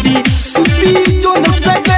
D बीजों सके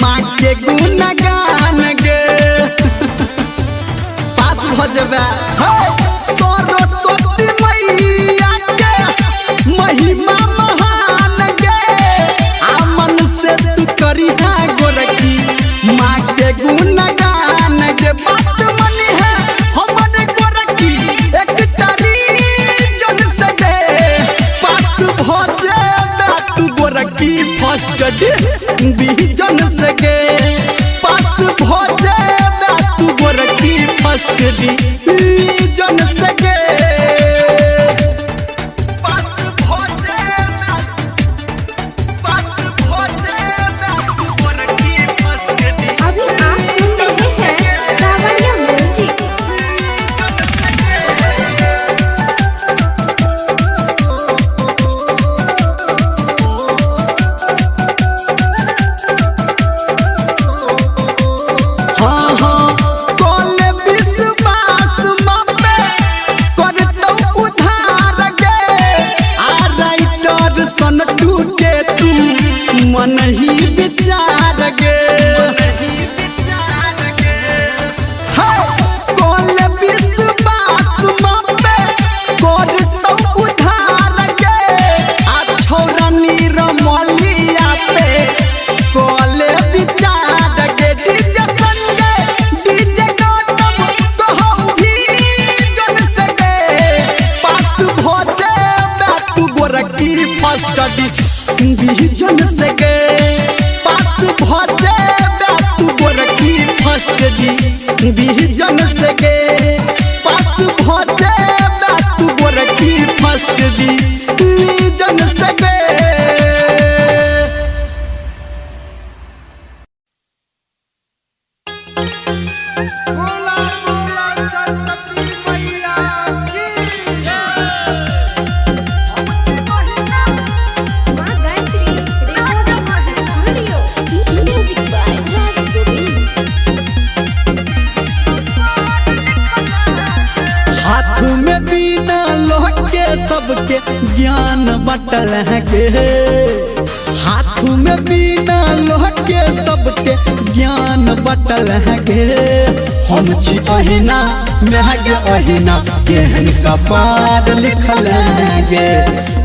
माँ के गुणगान गे पास भजबे सरस्वती मैया के महिमा महान गे आमन से तू करी है गोरखी माँ के गुणगान गे बात मनी है हमारे गोरखी एक तारी जन से गे पास भजबे तू गोरखी फर्स्ट डिवीजन से गे पास भजे तू गोरखी फर्स्ट डिवीजन से गे अभी आप सुन रहे हैं सावरिया म्यूजिक। मन ही विचार गे कौन विश्वास पे कर तो उधार गे आ छोरा निरमलिया पे कौन विचार गे डीजे संगे डीजे गौतम तो हम भी जन सके पास भोजे तू गोरखी फर्स्ट डिवीजन से गे पास भजे तू गोरखी फर्स्ट डिवीजन से गे पास भजे तू गोरखी फर्स्ट डिवीजन से गे में बिना लोह के सबके ज्ञान बटल है के हाथ में बिना लोह के सबके ज्ञान बटल है के हम छी अहिना महग अहिना केहन कपार लिखल है गे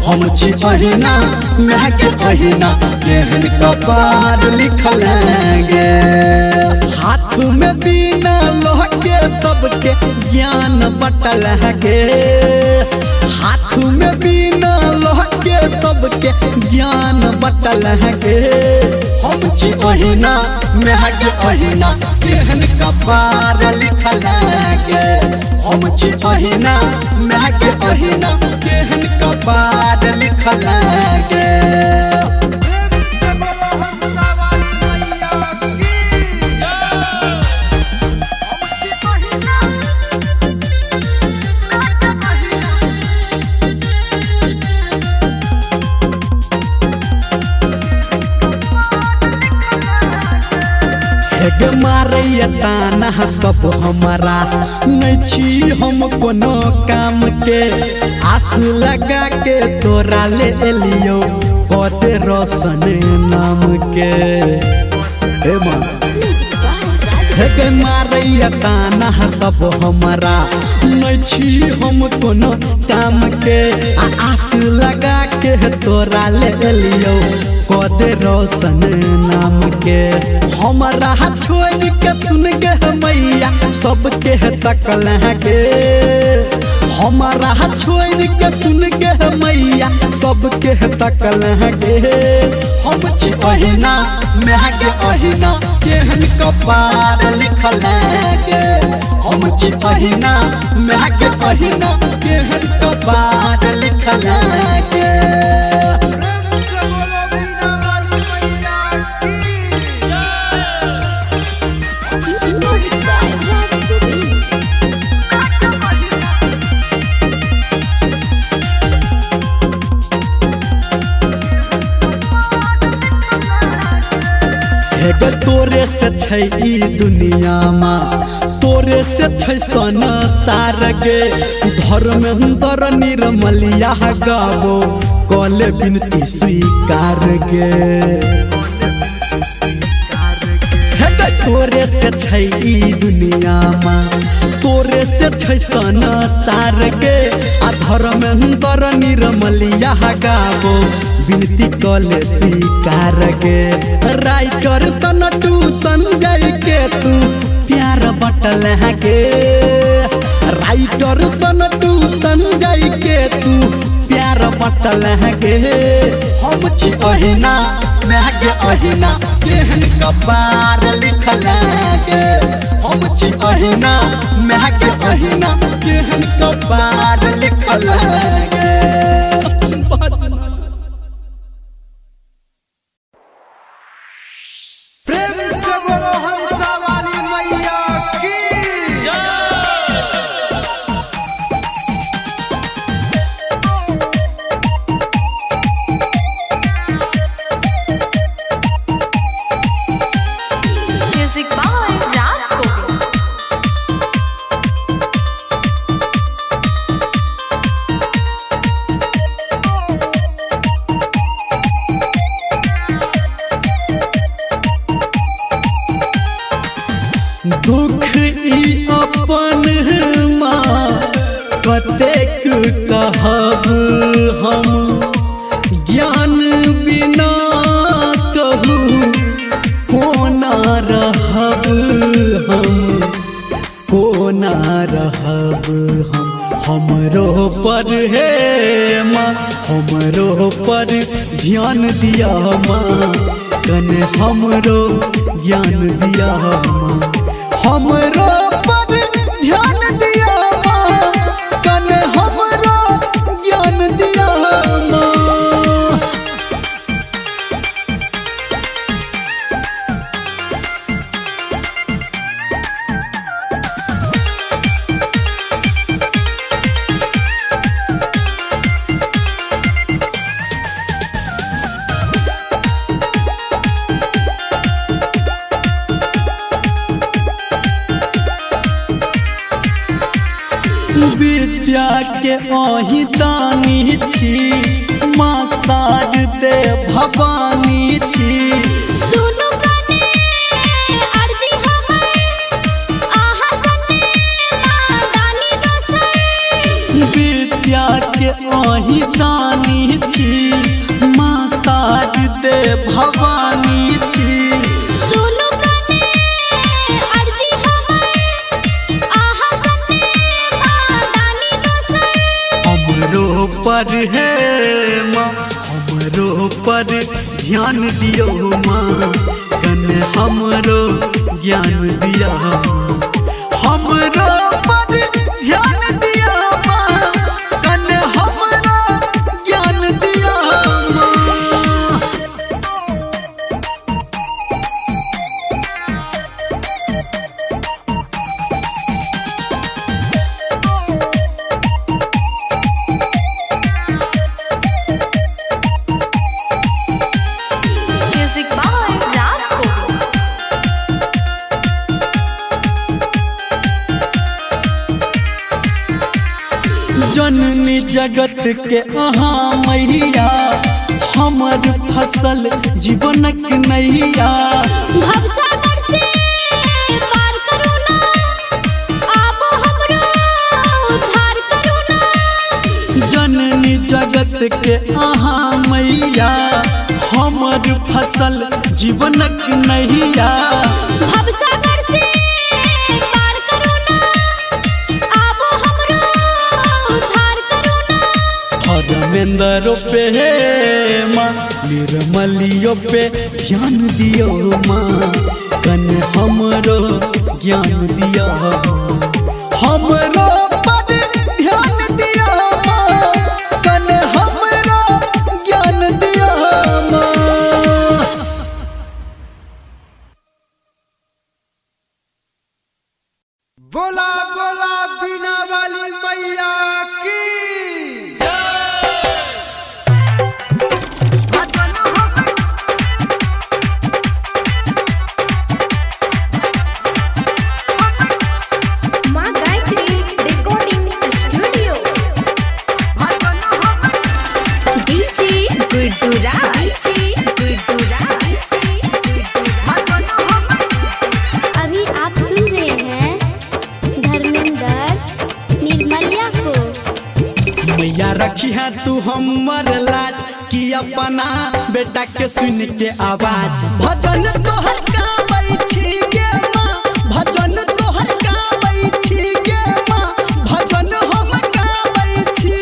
हम छी अहिना महग अहिना केहन कपार लिखल है गे हाथ में बिना लोह के सबके ज्ञान बटल है गे हाथ में बिना लोह के सबके ज्ञान बटल है गे हम छी अहिना महग अहिना केहन कपार लिखल है गे हम छी अहिना महग अहिना केहन कपार लिखल है गे मारैया ताना सब हमारा नहीं छी हम कोनो काम के आस लगा के तोरा ले एलियो कते रोशन नाम के मारैया ताना सब हमारा नहीं छी हम कोनो काम के आस लगा के तोरा ले एलियो कते रोशन नाम के हमारा छोड़ के सुन के मैया सबके तकल के हमारा छोड़ के सुन के मैया सबके तकल के हम छी अहिना महग अहिना केहन कपार लिखल के हम छी अहिना महग अहिना केहन कपार लिखल के हे गे तोरे से छै ई दुनिया में, तोरे से छै संसार गे। धर्मेंद्र निर्मलिया गाबो कले बिनती स्वीकार गे। हे गे तोरे से छै ई दुनिया में, तोरे से छै संसार गे। आ धर्मेंद्र निर्मलिया गाबो बिनती कले स्वीकार गे। राइटर सनटू संजय के तू प्यार बटल है गे। राइटर सनटू संजय के तू प्यार बटल है गे। हम छी अहिना महगे अहिना केहन कपार लिखल है गे। हम छी अहिना महगे अहिना केहन कपार लिखल है गे। प्रेम से बोलो हंसा वाली मैया की। म्यूजिक बाय राज गोविंद। दुख ई अपन माँ कतेक कहब हम, ज्ञान बिना कहू कोना रहब हम, कोना रहब हम। हमरो पर हे माँ, हमरो पर ध्यान दिया माँ, कने हमरो ज्ञान दिया माँ। हमरो पर ध्यान दिया माँ, कने हमरो ज्ञान दिया माँ। विद्या के अहि दानी छी, माँ शारदे भवानी छी। सुनु कने अर्जी हमर, आहा सने माँ दानी गोसाई। विद्या के अहि दानी छी, माँ शारदे भवानी छी। सुनु कने अर्जी हमर, आहा सने माँ दानी गोसाई। हमरो पर है माँ, हमरो पर ध्यान दियो माँ, कने हमरो ज्ञान दिया माँ। हमरो पर ध्यान दिया माँ, कने हमरो ज्ञान दिया माँ। म्यूजिक बाय राज गोविंद। जननी जगत के अहाँ मैया, हमर फसल जीवनक नैया। भवसागर से पार करो ना, आबो हमरो उद्धार करो ना। जननी जगत के अहाँ मैया, हमर फसल जीवनक नैया। भवसागर से पार करो ना, आबो हमरो उद्धार करो ना। धर्मेंद्र पे माँ, निर्मलियो पे ध्यान दियो माँ, कने हमरो ज्ञान दिया माँ। हमरो पर ध्यान दिया माँ, कने हमरो ज्ञान दिया माँ। बोला बोला बीना वाली मैया की। रखी है तू हमर लाज कि अपना बेटा के सुन के आवाज। भजन तोहर गाबै छी गे माँ, भजन तोहर गाबै छी गे माँ, भजन हम गाबै छी।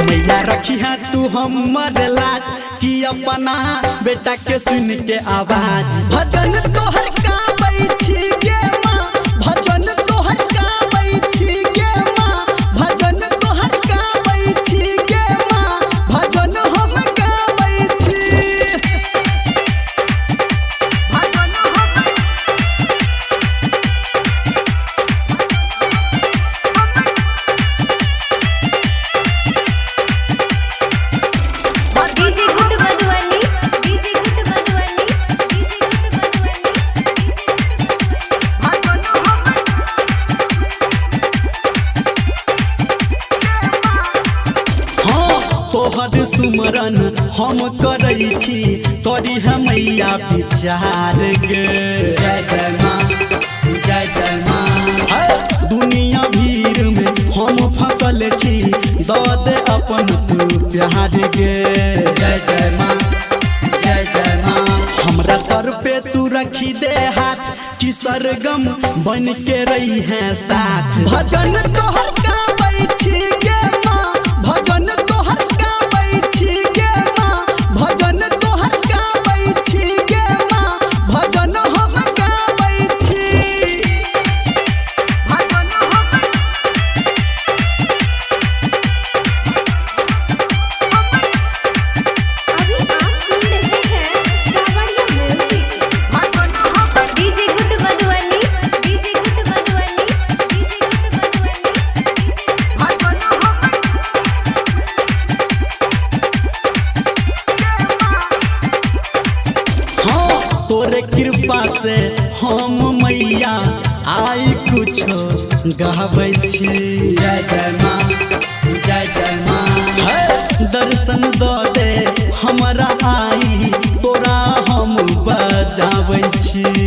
मैया रखी है तू हमर लाज कि अपना बेटा के सुन के आवाज। भजन तोहर गाबै छी गे माँ, भजन तोहर गाबै छी गे माँ, भजन तोहर गाबै छी गे माँ, भजन हम गाबै छी। DJ good Madhubani, DJ good Madhubani, DJ good हाँ तोहर सुमरन हम करै छी, करी है मैया विचार गे। जय जय माँ, जय जय माँ। दुनिया भीड़ में हम फसल छी, दऽ दे अपन तू प्यार गे। जय जय माँ, जय जय माँ। हमरा सर पे तू रखी दे हाथ कि सरगम बन के रही है साथ। भजन तोहर गाबै छी गे माँ, भजन तोहर गाबै छी गे माँ, भजन तोहर गाबै छी गे माँ, भजन हम गाबै छी। अभी आप सुन रहे हैं सावरिया music. DJ good Madhubani, DJ good Madhubani, DJ good हाँ तोरे कृपा से हम मैया आई कुछो गाबै छी। जय जय माँ, जय जय माँ। दर्शन दऽ दे हमरा आई, तोरा हम बजाबै छी।